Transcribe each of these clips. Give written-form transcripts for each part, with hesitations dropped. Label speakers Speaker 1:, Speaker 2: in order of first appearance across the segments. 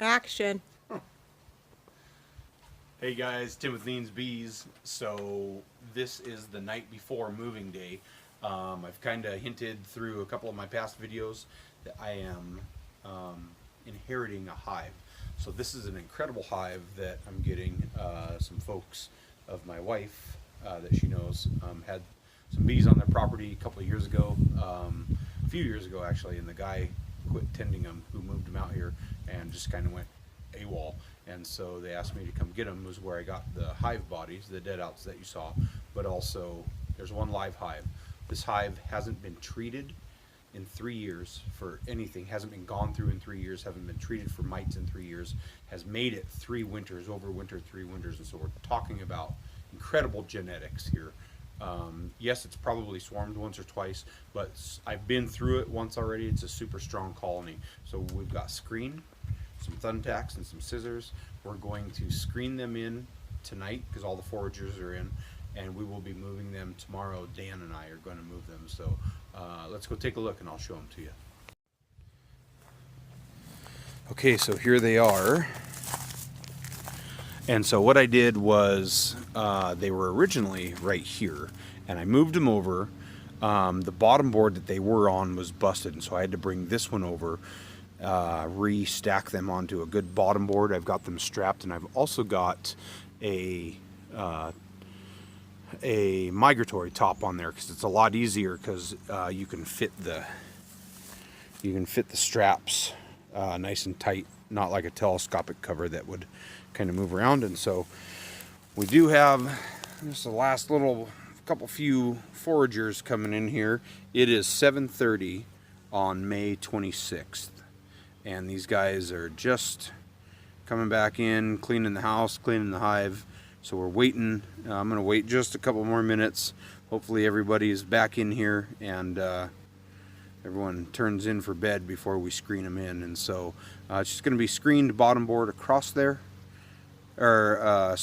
Speaker 1: Action.
Speaker 2: Hey guys, Tim with Lean's Bees. So this is the night before moving day. I've kind of hinted through a couple of my past videos that I am inheriting a hive. So this is an incredible hive that I'm getting. Some folks of my wife that she knows had some bees on their property a couple of years ago, a few years ago actually, and the guy quit tending them who moved them out here and just kind of went AWOL. And so they asked me to come get them, was where I got the hive bodies, the dead outs that you saw, but also there's one live hive. This hive hasn't been treated in 3 years for anything, hasn't been gone through in 3 years, haven't been treated for mites in 3 years, has made it 3 winters, overwintered 3 winters, and so we're talking about incredible genetics here. Yes, it's probably swarmed once or twice, but I've been through it once already. It's a super strong colony. So we've got screen, some thumbtacks, and some scissors. We're going to screen them in tonight because all the foragers are in, and we will be moving them tomorrow. Dan and I are going to move them. So let's go take a look and I'll show them to you. Okay, so here they are. And so what I did was they were originally right here, and I moved them over. The bottom board that they were on was busted, and so I had to bring this one over, re-stack them onto a good bottom board. I've got them strapped, and I've also got a migratory top on there because it's a lot easier because you can fit the straps nice and tight, not like a telescopic cover that would kind of move around. And so we do have just the last few foragers coming in here. It is 7:30 on May 26th, and these guys are just coming back in, cleaning the house, cleaning the hive. So we're waiting. I'm gonna wait just a couple more minutes. Hopefully everybody's back in here and everyone turns in for bed before we screen them in. And so it's just gonna be screened bottom board across there, or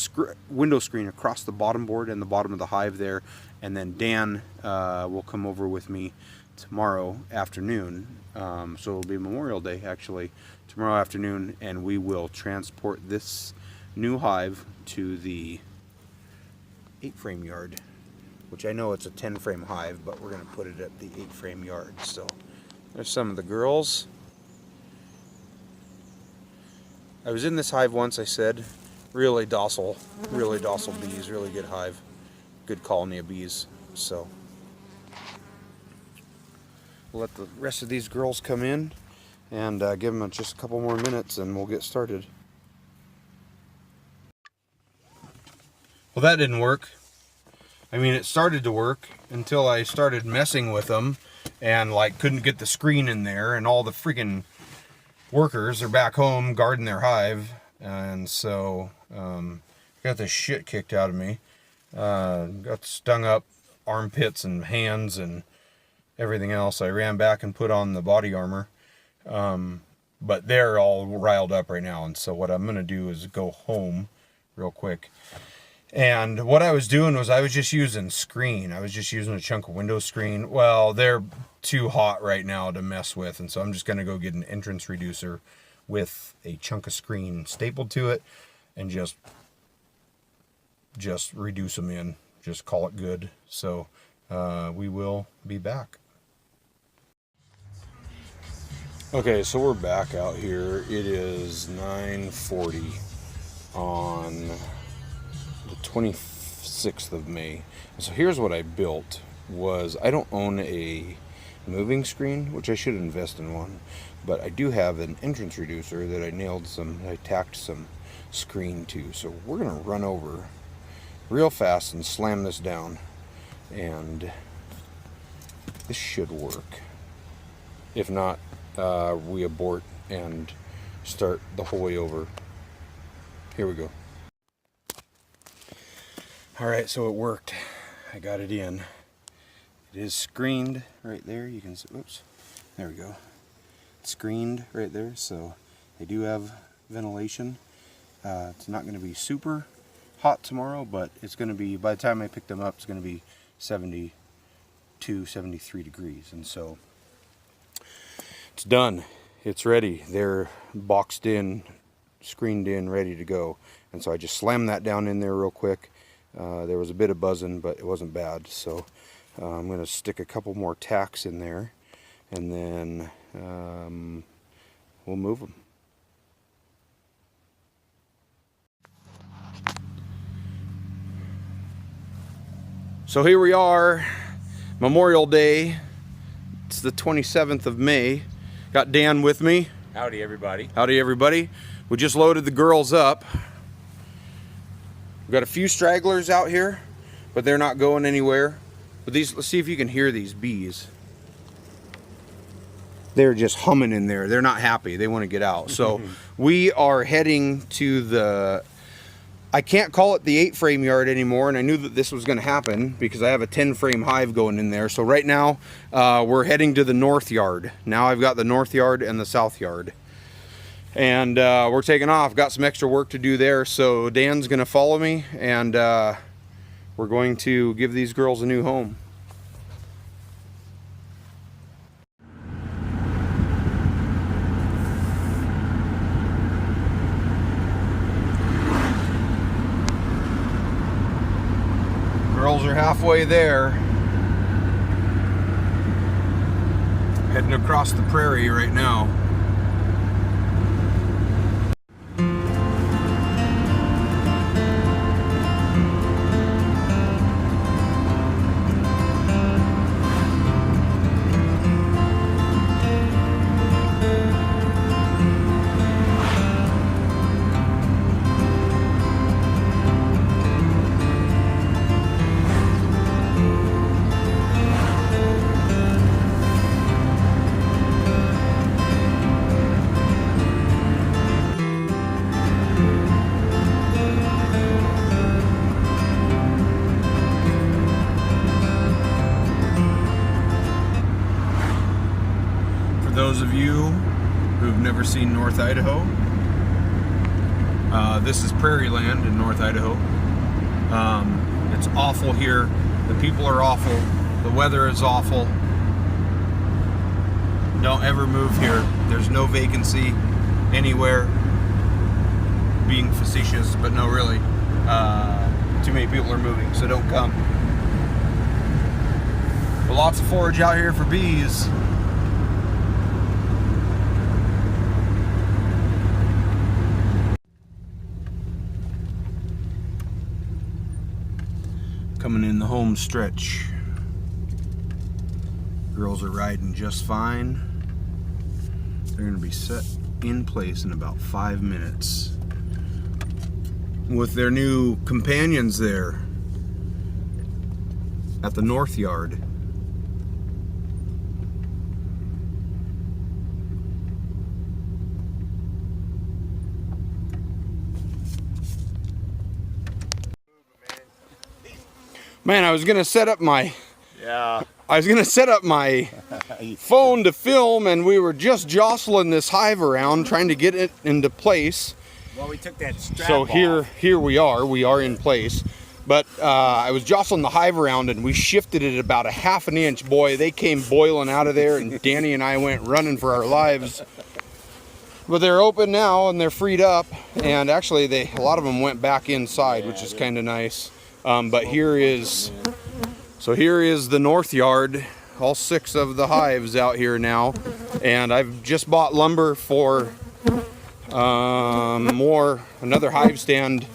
Speaker 2: window screen across the bottom board and the bottom of the hive there. And then Dan will come over with me tomorrow afternoon. So it'll be Memorial Day actually tomorrow afternoon, and we will transport this new hive to the 8-frame yard, which I know it's a 10-frame hive, but we're going to put it at the 8-frame yard. So there's some of the girls. I was in this hive once, I said. Really docile bees, really good hive, good colony of bees. So we'll let the rest of these girls come in and give them just a couple more minutes and we'll get started. Well, that didn't work. I mean, it started to work until I started messing with them and like couldn't get the screen in there, and all the freaking workers are back home guarding their hive. And so got the shit kicked out of me. Got stung up armpits and hands and everything else. I ran back and put on the body armor, but they're all riled up right now. And so what I'm gonna do is go home real quick. And what I was doing was I was just using screen. I was just using a chunk of window screen. Well, they're too hot right now to mess with, and so I'm just gonna go get an entrance reducer with a chunk of screen stapled to it and just reduce them in, just call it good. So we will be back. Okay, so we're back out here. It is 9:40 on the 26th of May. So here's what I built. I don't own a moving screen, which I should invest in one, but I do have an entrance reducer that I tacked some screen to. So we're gonna run over real fast and slam this down, and this should work. If not, we abort and start the whole way over. Here we go. All right, so it worked. I got it in. It is screened right there. You can see, oops, there we go. It's screened right there, so they do have ventilation. It's not going to be super hot tomorrow, but it's going to be, by the time I pick them up, it's going to be 72, 73 degrees. And so it's done. It's ready. They're boxed in
Speaker 1: screened in, ready to go. And so I just slammed that down in there real quick. There was a bit of buzzing, but it wasn't bad. So I'm going to stick a couple more tacks in there, and then we'll move them. So here we are, Memorial Day. It's the 27th of May. Got Dan with me.
Speaker 3: Howdy, everybody.
Speaker 1: Howdy, everybody. We just loaded the girls up. We've got a few stragglers out here, but they're not going anywhere. But these, let's see if you can hear these bees. They're just humming in there. They're not happy. They want to get out. So we are heading to the, I can't call it the 8-frame yard anymore, and I knew that this was going to happen because I have a 10-frame hive going in there. So right now we're heading to the north yard. Now I've got the north yard and the south yard. And we're taking off. Got some extra work to do there, so Dan's going to follow me, and we're going to give these girls a new home. Girls are halfway there. Heading across the prairie right now. Those of you who've never seen North Idaho, this is prairie land in North Idaho. It's awful here. The people are awful. The weather is awful. Don't ever move here. There's no vacancy anywhere. Being facetious, but no, really. Too many people are moving, so don't come. But lots of forage out here for bees. Coming in the home stretch. Girls are riding just fine. They're going to be set in place in about 5 minutes with their new companions there at the north yard. Man, I was gonna set up my phone to film, and we were just jostling this hive around trying to get it into place.
Speaker 3: Well, we took that strap
Speaker 1: So
Speaker 3: off.
Speaker 1: here we are in place. But I was jostling the hive around, and we shifted it about a ½ an inch. Boy, they came boiling out of there, and Danny and I went running for our lives. But they're open now, and they're freed up. And actually, a lot of them went back inside, which is kind of nice. But here is the north yard. All 6 of the hives out here now, and I've just bought lumber for another hive stand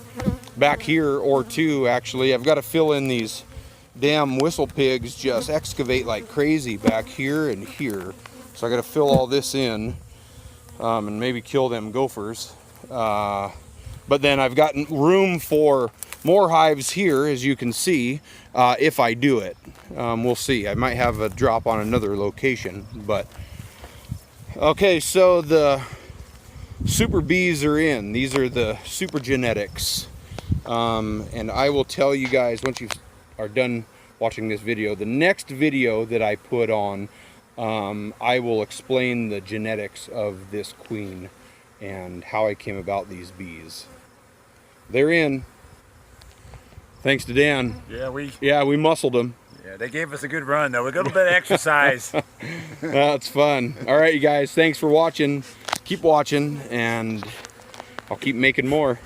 Speaker 1: back here, or 2 actually. I've got to fill in these damn whistle pigs, just excavate like crazy back here and here. So I got to fill all this in and maybe kill them gophers. But then I've got room for more hives here, as you can see, if I do it. We'll see. I might have a drop on another location, but okay, so the super bees are in. These are the super genetics, and I will tell you guys once you are done watching this video, the next video that I put on, I will explain the genetics of this queen and how I came about these bees. They're in. Thanks to Dan.
Speaker 3: Yeah,
Speaker 1: we muscled them.
Speaker 3: Yeah, they gave us a good run though. A little bit of exercise.
Speaker 1: That's fun. All right, you guys. Thanks for watching. Keep watching, and I'll keep making more.